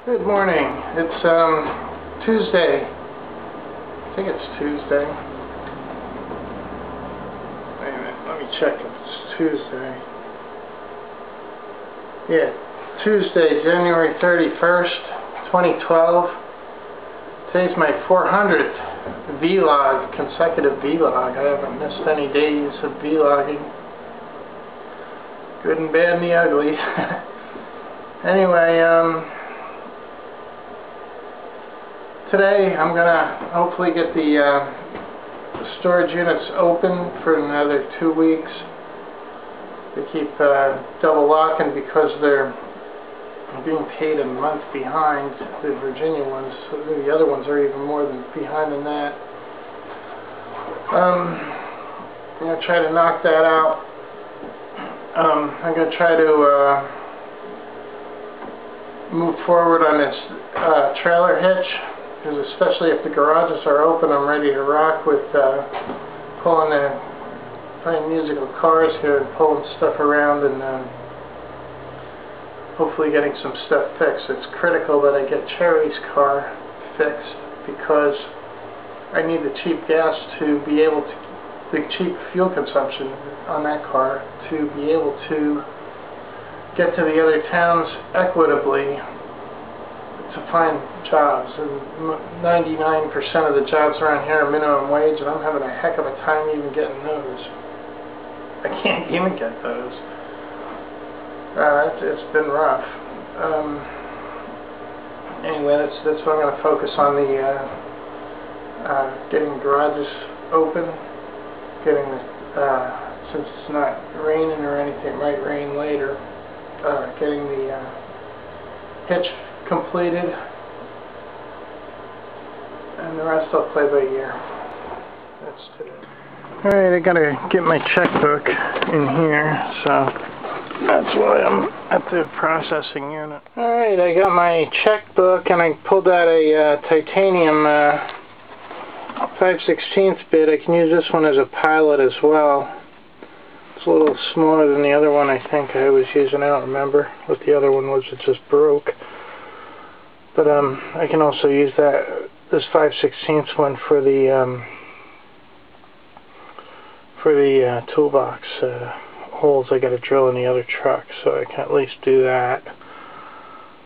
Good morning. It's Tuesday. I think it's Tuesday. Wait a minute, let me check if it's Tuesday. Yeah, Tuesday, January 31st, 2012. Today's my 400th vlog, consecutive vlog. I haven't missed any days of vlogging. Good and bad and the ugly. Anyway, today I'm gonna hopefully get the storage units open for another 2 weeks. They keep double locking because they're being paid a month behind, the Virginia ones. The other ones are even more than behind than that. I'm gonna try to knock that out. I'm gonna try to move forward on this trailer hitch, because especially if the garages are open, I'm ready to rock with playing musical cars here and pulling stuff around and hopefully getting some stuff fixed. It's critical that I get Cherry's car fixed because I need the cheap gas to be able to, the cheap fuel consumption on that car to be able to get to the other towns equitably to find jobs. And 99% of the jobs around here are minimum wage, and I'm having a heck of a time even getting those. I can't even get those. It's been rough. Anyway, that's what I'm going to focus on, the getting garages open, getting the since it's not raining or anything, it might rain later, getting the hitch completed, and the rest I'll play by ear. That's today. Alright, I gotta get my checkbook in here, so that's why I'm at the processing unit. Alright, I got my checkbook and I pulled out a titanium 5/16 bit. I can use this one as a pilot as well. It's a little smaller than the other one I think I was using. I don't remember what the other one was. It just broke. But I can also use this 5/16 one for the toolbox holes I got to drill in the other truck, so I can at least do that.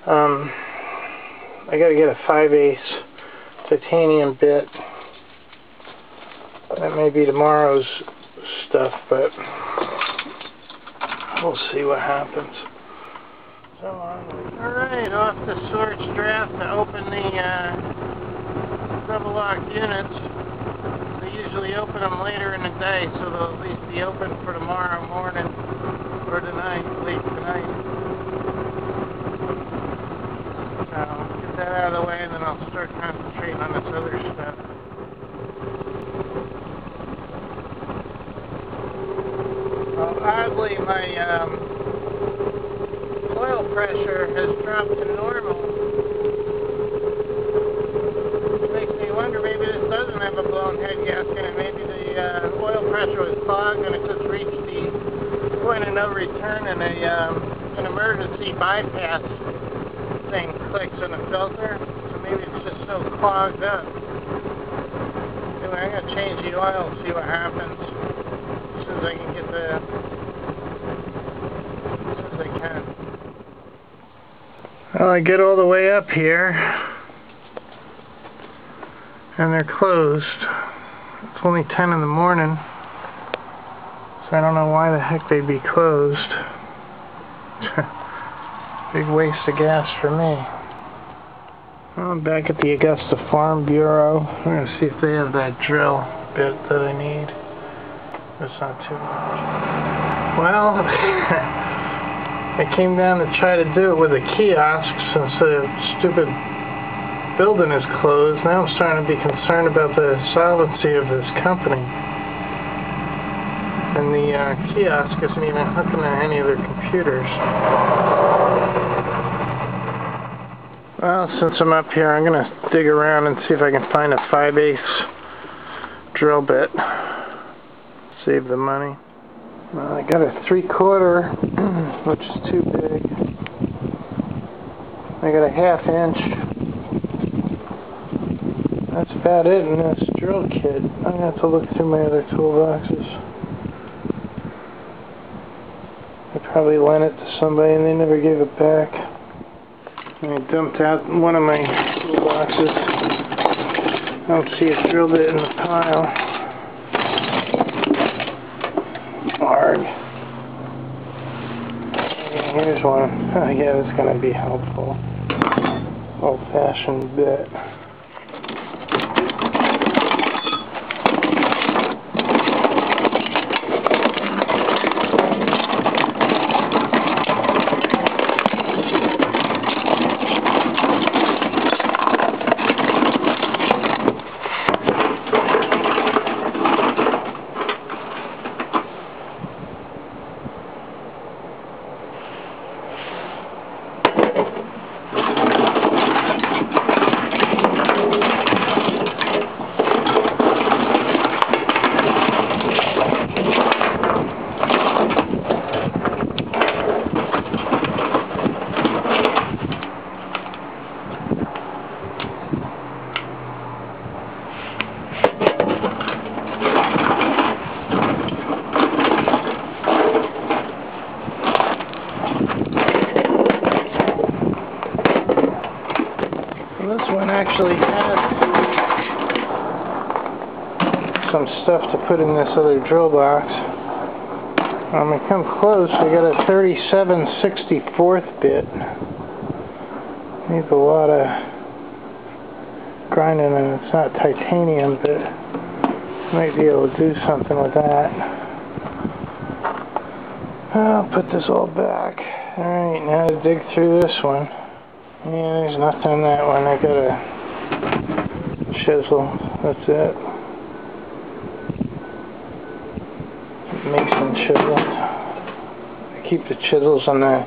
I got to get a 5/8 titanium bit. That may be tomorrow's stuff, but we'll see what happens. So alright, off the storage draft to open the double locked units. They usually open them later in the day, so they'll at least be open for tomorrow morning or tonight, late tonight. So get that out of the way, and then I'll start concentrating on this other stuff. Well, oddly, my oil pressure has dropped to normal. Which makes me wonder, maybe this doesn't have a blown head gasket, and maybe the oil pressure was clogged and it just reached the point of no return, and an emergency bypass thing clicks in the filter. So maybe it's just so clogged up. Anyway, I'm going to change the oil and see what happens as soon as I can get as soon as I can. Well, I get all the way up here, and they're closed. It's only 10 in the morning, so I don't know why the heck they'd be closed. Big waste of gas for me. Well, I'm back at the Augusta Farm Bureau. I'm going to see if they have that drill bit that I need. That's not too much. Well, I came down to try to do it with a kiosk since the stupid building is closed. Now I'm starting to be concerned about the solvency of this company. And the kiosk isn't even hooking to any of their computers. Well, since I'm up here, I'm going to dig around and see if I can find a 5/8 drill bit. Save the money. Well, I got a 3/4, which is too big. I got a 1/2 inch. That's about it in this drill kit. I'm going to have to look through my other toolboxes. I probably lent it to somebody and they never gave it back. And I dumped out one of my toolboxes. I don't see it drilled it in the pile. Hard. Here's one. Oh yeah, that's going to be helpful. Old-fashioned bit. This one actually had some stuff to put in this other drill box. When we come close, we got a 37/64 bit. Needs a lot of grinding, and it's not titanium, but might be able to do something with that. I'll put this all back. Alright, now to dig through this one. Yeah, there's nothing in that one. I got a chisel. That's it. Mason chisel. I keep the chisels on the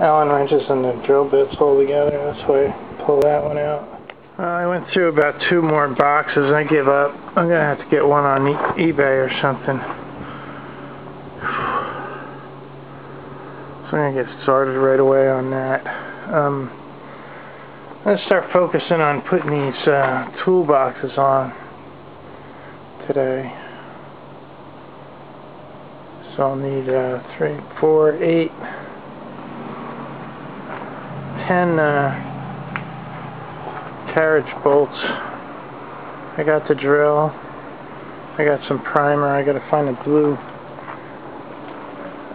Allen wrenches and the drill bits all together. That's why I pull that one out. I went through about 2 more boxes. I give up. I'm going to have to get one on eBay or something. So I'm going to get started right away on that. Let's start focusing on putting these toolboxes on today. So I'll need 3, 4, 8, 10 carriage bolts. I got the drill. I got some primer. I got to find a blue.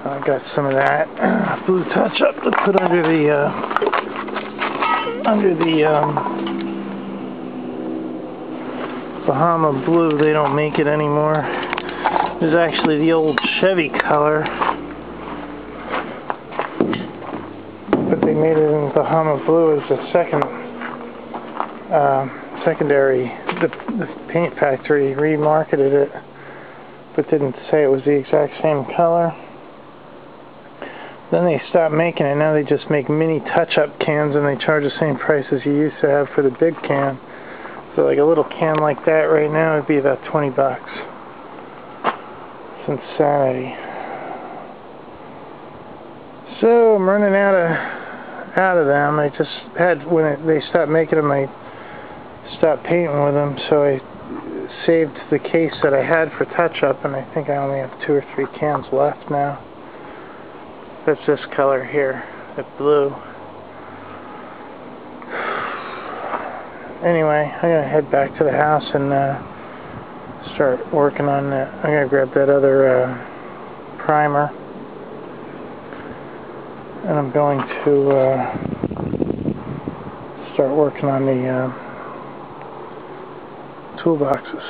I got some of that blue touch-up to put under the Bahama blue. They don't make it anymore. This is actually the old Chevy color, but they made it in Bahama blue as a secondary. The paint factory remarketed it, but didn't say it was the exact same color. Then they stopped making it. Now they just make mini touch-up cans, and they charge the same price as you used to have for the big can. So like a little can like that right now would be about 20 bucks. It's insanity. So I'm running out of them. I just had, when they stopped making them, I stopped painting with them, so I saved the case that I had for touch-up, and I think I only have 2 or 3 cans left now. That's this color here, the blue. Anyway, I'm going to head back to the house and start working on that. I'm going to grab that other primer, and I'm going to start working on the toolboxes.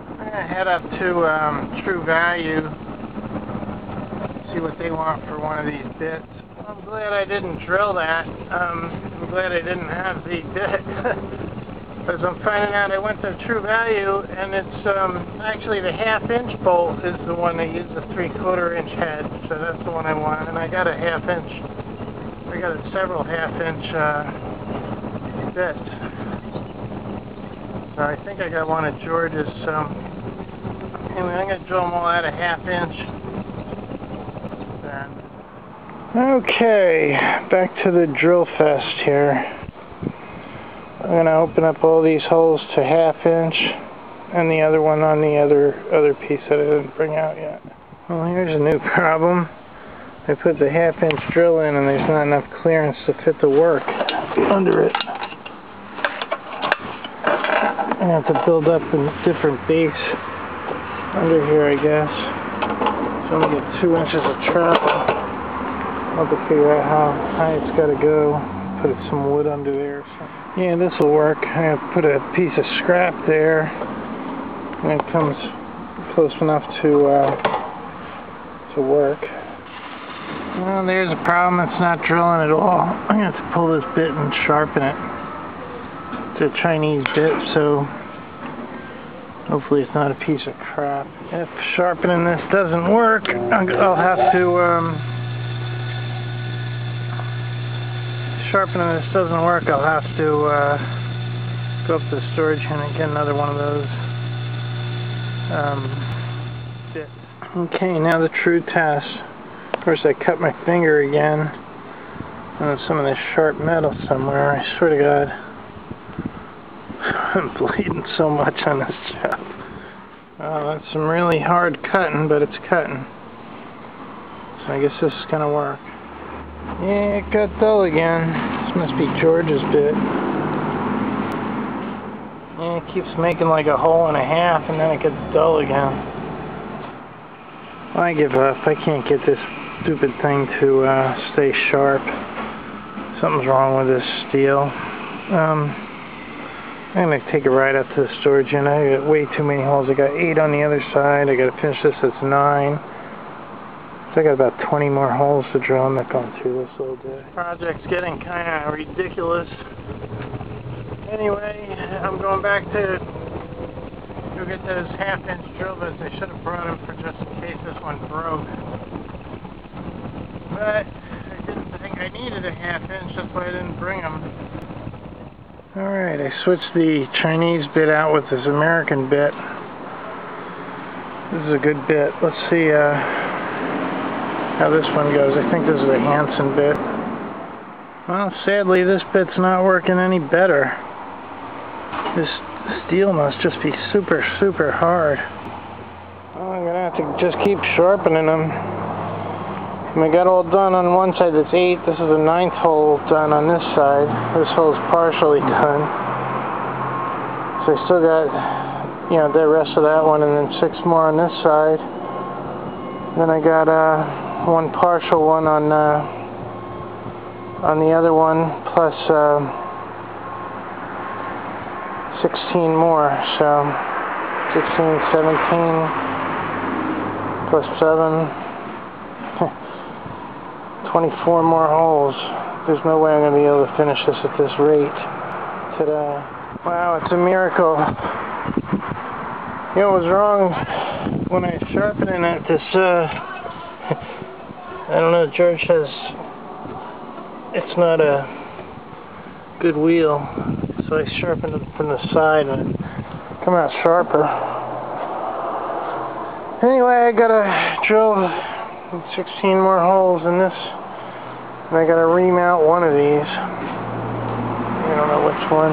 I'm going to head up to True Value, see what they want for one of these bits. I'm glad I didn't drill that. I'm glad I didn't have the bit. Because I'm finding out I went to True Value, and it's actually the 1/2 inch bolt is the one they use, the 3/4 inch head. So that's the one I want. And I got a 1/2 inch. I got several 1/2 inch bits. So I think I got one of George's. Anyway, I'm going to drill them all out a 1/2 inch. Okay, back to the drill fest here. I'm going to open up all these holes to 1/2 inch and the other one on the other piece that I didn't bring out yet. Well, here's a new problem. I put the 1/2 inch drill in and there's not enough clearance to fit the work under it. I have to build up a different base under here, I guess. So I'm going to get 2 inches of travel. I'll have to figure out how high it's got to go. Put some wood under there. So. Yeah, this will work. I have to put a piece of scrap there. And it comes close enough to work. Well, there's a problem. It's not drilling at all. I'm going to have to pull this bit and sharpen it. It's a Chinese bit, so hopefully it's not a piece of crap. If sharpening this doesn't work, I'll have to go up to the storage unit and get another one of those bits. Okay, now the true test. Of course, I cut my finger again on some of this sharp metal somewhere. I swear to God, I'm bleeding so much on this job. That's some really hard cutting, but it's cutting. So I guess this is gonna work. Yeah, it got dull again. This must be George's bit. Yeah, it keeps making like a 1.5 and then it gets dull again. I give up. I can't get this stupid thing to stay sharp. Something's wrong with this steel. I'm going to take it right up to the storage unit. I got way too many holes. I got 8 on the other side. I got to finish this. It's 9. So I got about 20 more holes to drill. I'm not going through this all day. Project's getting kind of ridiculous. Anyway, I'm going back to go get those 1/2 inch drill bits. I should have brought them for just in case this one broke. But I didn't think I needed a 1/2 inch. That's why I didn't bring them. Alright, I switched the Chinese bit out with this American bit. This is a good bit. Let's see how this one goes. I think this is a Hansen bit. Well, sadly, this bit's not working any better. This steel must just be super, super hard. Well, I'm going to have to just keep sharpening them. I got all done on one side. That's 8. This is the 9th hole done on this side. This hole's partially done. So I still got, you know, the rest of that one, and then 6 more on this side. Then I got one partial one on the other one, plus 16 more. So 16, 17, plus 7. 24 more holes. There's no way I'm going to be able to finish this at this rate today. Wow, it's a miracle. You know what was wrong when I was sharpening it? This, I don't know, George says it's not a good wheel. So I sharpened it from the side and it come out sharper. Anyway, I gotta drill 16 more holes in this. And I gotta remount one of these. I don't know which one.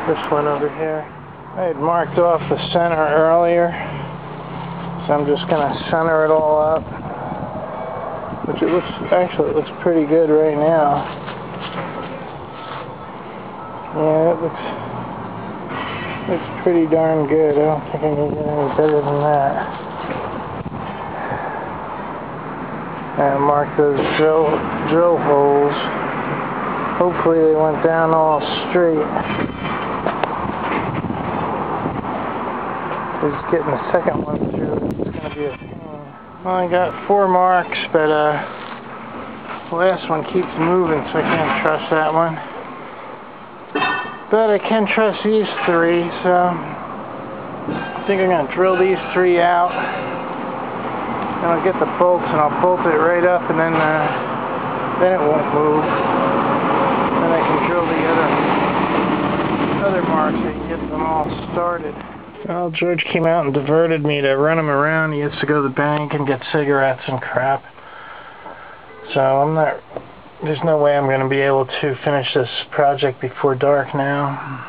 This one over here. I had marked off the center earlier. So I'm just gonna center it all up. Which it looks, actually it looks pretty good right now. Yeah, it looks pretty darn good. I don't think I can get any better than that. And mark those drill holes. Hopefully they went down all straight. Just getting the second one through, it's going to be a pain. Well, I got 4 marks, but the last one keeps moving, so I can't trust that one. But I can trust these 3, so I think I'm going to drill these 3 out. And I'll get the bolts and I'll bolt it right up, and then it won't move. Then I can drill the other marks so I can get them all started. Well, George came out and diverted me to run him around. He has to go to the bank and get cigarettes and crap. so there's no way I'm going to be able to finish this project before dark now.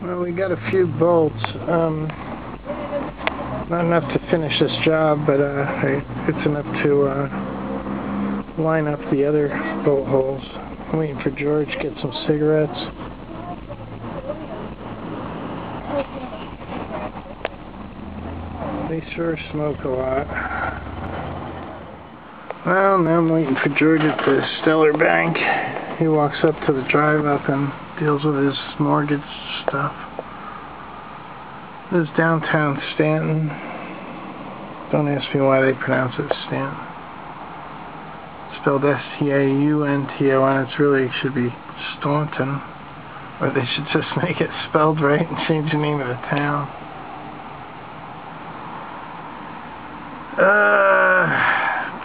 Well, we got a few bolts. Not enough to finish this job, but it's enough to line up the other bolt holes. I'm waiting for George to get some cigarettes. They sure smoke a lot. Well, now I'm waiting for George at the Stellar Bank. He walks up to the drive up and deals with his mortgage stuff. This is downtown Stanton. Don't ask me why they pronounce it Stanton. Spelled S-T-A-U-N-T-O-N. It really should be Staunton. Or they should just make it spelled right and change the name of the town.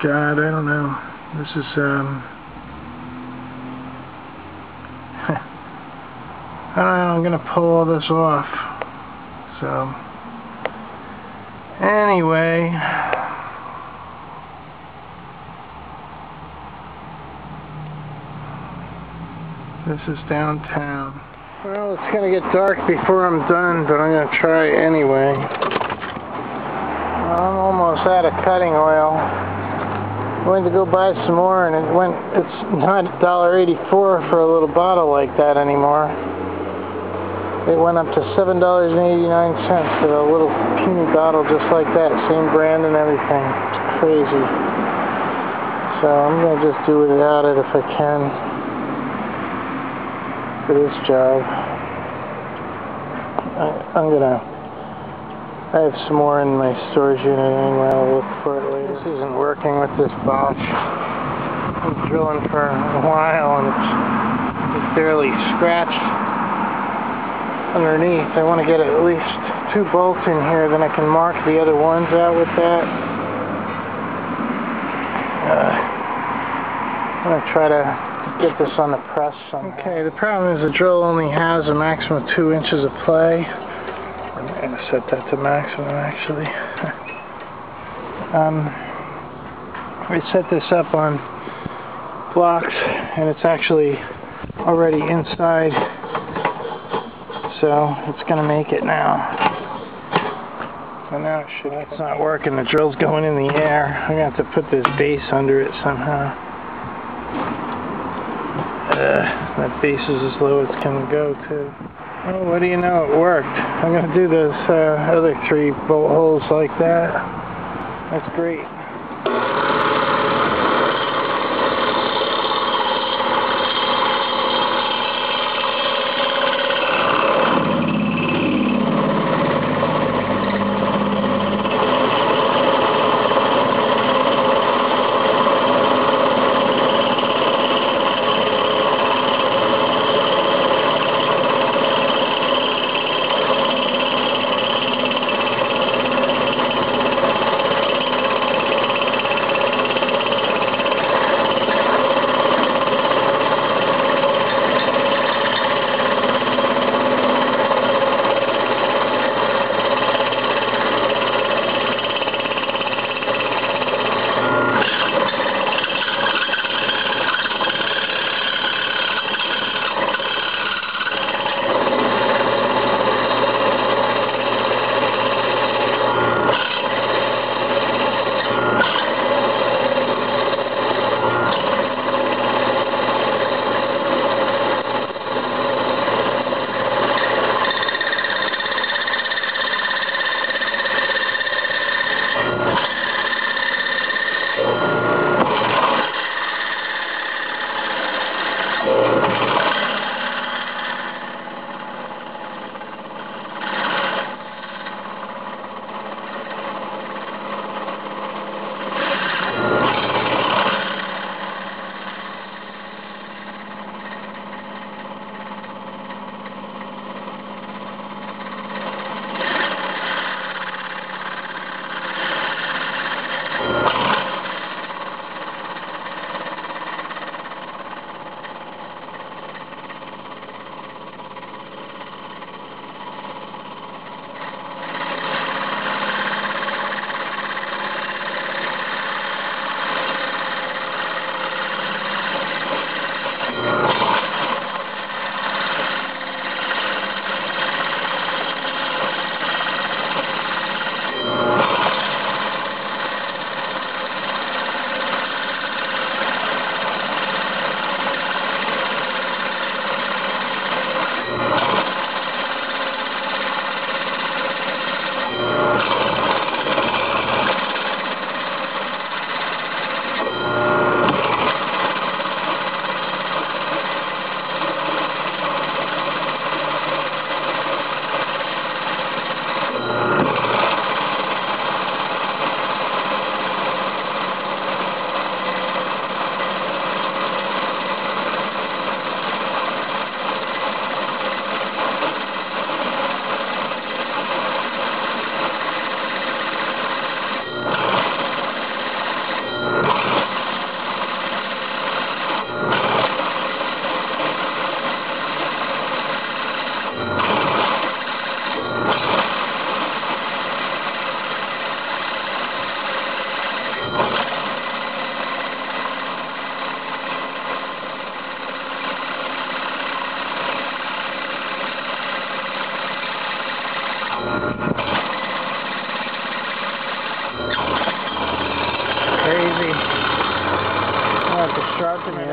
God, I don't know. This is, I don't know, I'm gonna pull all this off. So, anyway. This is downtown. Well, it's gonna get dark before I'm done, but I'm gonna try anyway. I'm almost out of cutting oil. I went to go buy some more, and it's not $1.84 for a little bottle like that anymore. It went up to $7.89 for a little puny bottle just like that, same brand and everything. It's crazy. So I'm gonna just do without it if I can for this job. I have some more in my storage unit anyway. I'll look for it later. This isn't working with this Bosch. I'm drilling for a while and it's barely scratched underneath. I want to get at least 2 bolts in here, then I can mark the other ones out with that. I'm going to try to get this on the press somehow. Okay, the problem is the drill only has a maximum of 2 inches of play. I'm going to set that to maximum actually. We set this up on blocks and it's actually already inside, so it's going to make it now. So now it's not working, the drill's going in the air. I'm going to have to put this base under it somehow. That base is as low as it can go too. Oh, what do you know, it worked. I'm going to do those other 3 bolt holes like that. That's great.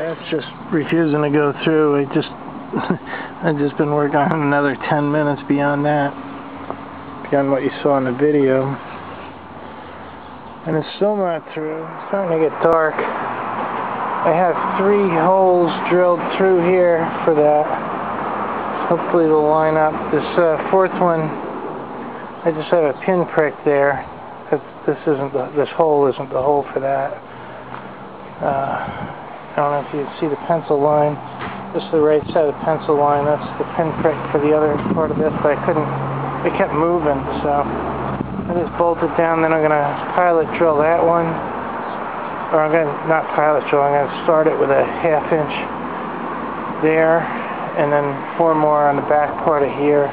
That's just refusing to go through. I've just been working on another 10 minutes beyond that, beyond what you saw in the video. And it's still not through. It's starting to get dark. I have 3 holes drilled through here for that. Hopefully they'll line up. This 4th one, I just have a pinprick there. This hole isn't the hole for that. I don't know if you can see the pencil line. This is the right side of the pencil line. That's the pinprick for the other part of this, but it kept moving, so I just bolted down. Then I'm going to pilot drill that one. Or I'm going to, not pilot drill, I'm going to start it with a 1/2 inch there, and then 4 more on the back part of here.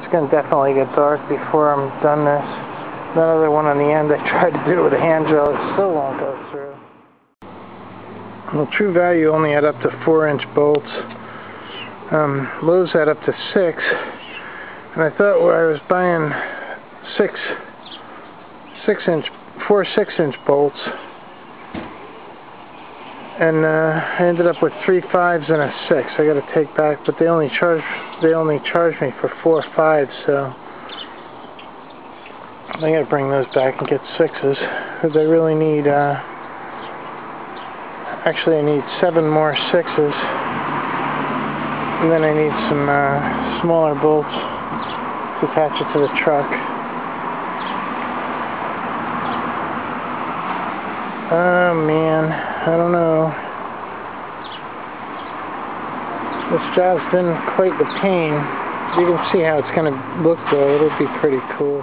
It's going to definitely get dark before I'm done this. Another one on the end, I tried to do it with a hand drill, it still won't go through. Well, True Value only had up to 4-inch bolts. Lowe's had up to 6. And I thought I was buying 4 6-inch bolts. And I ended up with 3 5s and a 6. I got to take back, but they only charged me for 4 5s, so I got to bring those back and get 6s, because I really need. Actually, I need 7 more 6s, and then I need some smaller bolts to attach it to the truck. Oh man, I don't know. This job's been quite the pain. You can see how it's going to look though. It'll be pretty cool.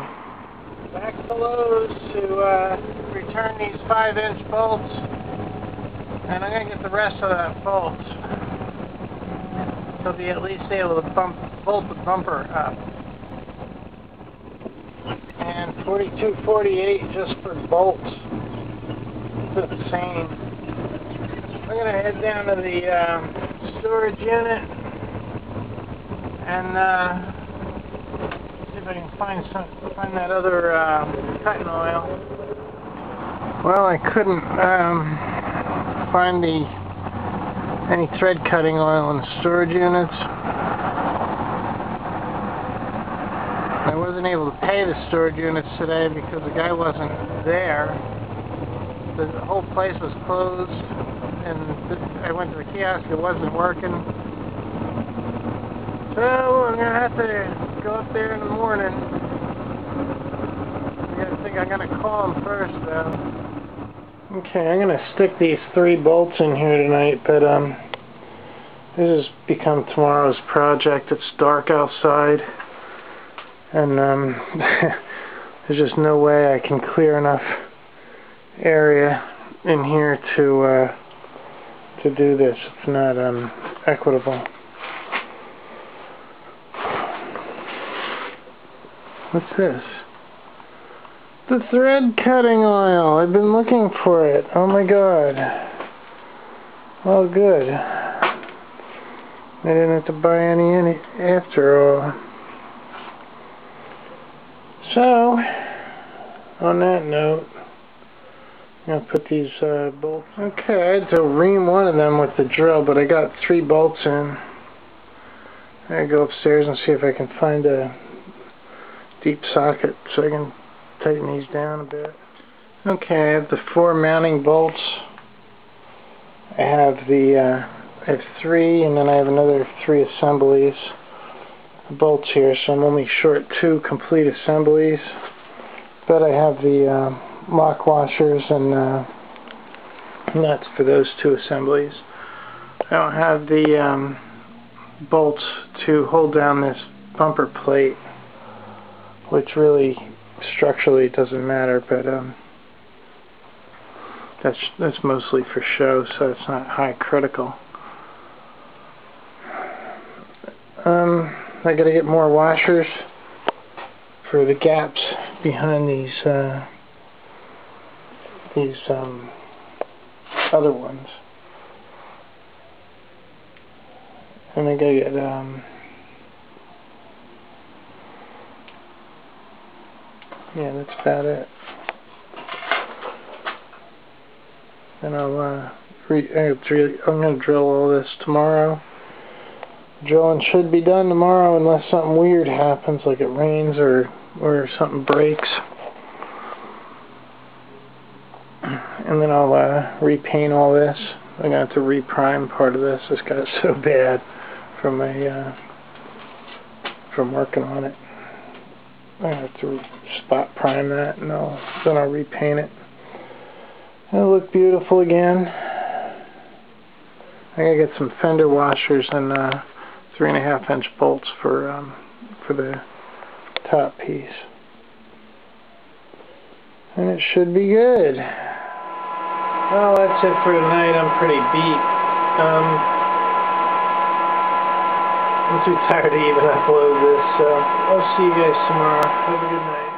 Back to Lowe's to return these 5-inch bolts. And I'm going to get the rest of that bolt. So be at least able to bolt the bumper up. And $42.48 just for bolts. It's insane. I'm going to head down to the storage unit and see if I can find that other cutting oil. Well, I couldn't find any thread cutting oil in the storage units. I wasn't able to pay the storage units today because the guy wasn't there. The whole place was closed, and I went to the kiosk, it wasn't working. So I'm gonna have to go up there in the morning. I think I'm gonna call him first though. Okay, I'm going to stick these 3 bolts in here tonight, but this has become tomorrow's project. It's dark outside, and there's just no way I can clear enough area in here to do this. It's not equitable. What's this? The thread cutting oil. I've been looking for it. Oh my god. Well, good. I didn't have to buy any after all. So, on that note, I'm going to put these bolts. Okay, I had to ream one of them with the drill, but I got 3 bolts in. I gotta go upstairs and see if I can find a deep socket so I can tighten these down a bit. Okay, I have the 4 mounting bolts. I have 3, and then I have another 3 assemblies. Bolts here, so I'm only short 2 complete assemblies. But I have the lock washers and nuts for those 2 assemblies. I don't have the bolts to hold down this bumper plate, which really structurally it doesn't matter, but that's mostly for show, so it's not high critical. I gotta get more washers for the gaps behind these other ones, and I gotta get yeah, that's about it. Then I'll I'm gonna drill all this tomorrow. Drilling should be done tomorrow unless something weird happens, like it rains or something breaks. And then I'll repaint all this. I'm gonna have to reprime part of this. This got so bad from working on it. I'm gonna have to spot prime that, and then I'll repaint it. It'll look beautiful again. I gotta get some fender washers and 3.5-inch bolts for the top piece, and it should be good. Well, that's it for tonight. I'm pretty beat. I'm too tired to even upload this, so I'll see you guys tomorrow. Have a good night.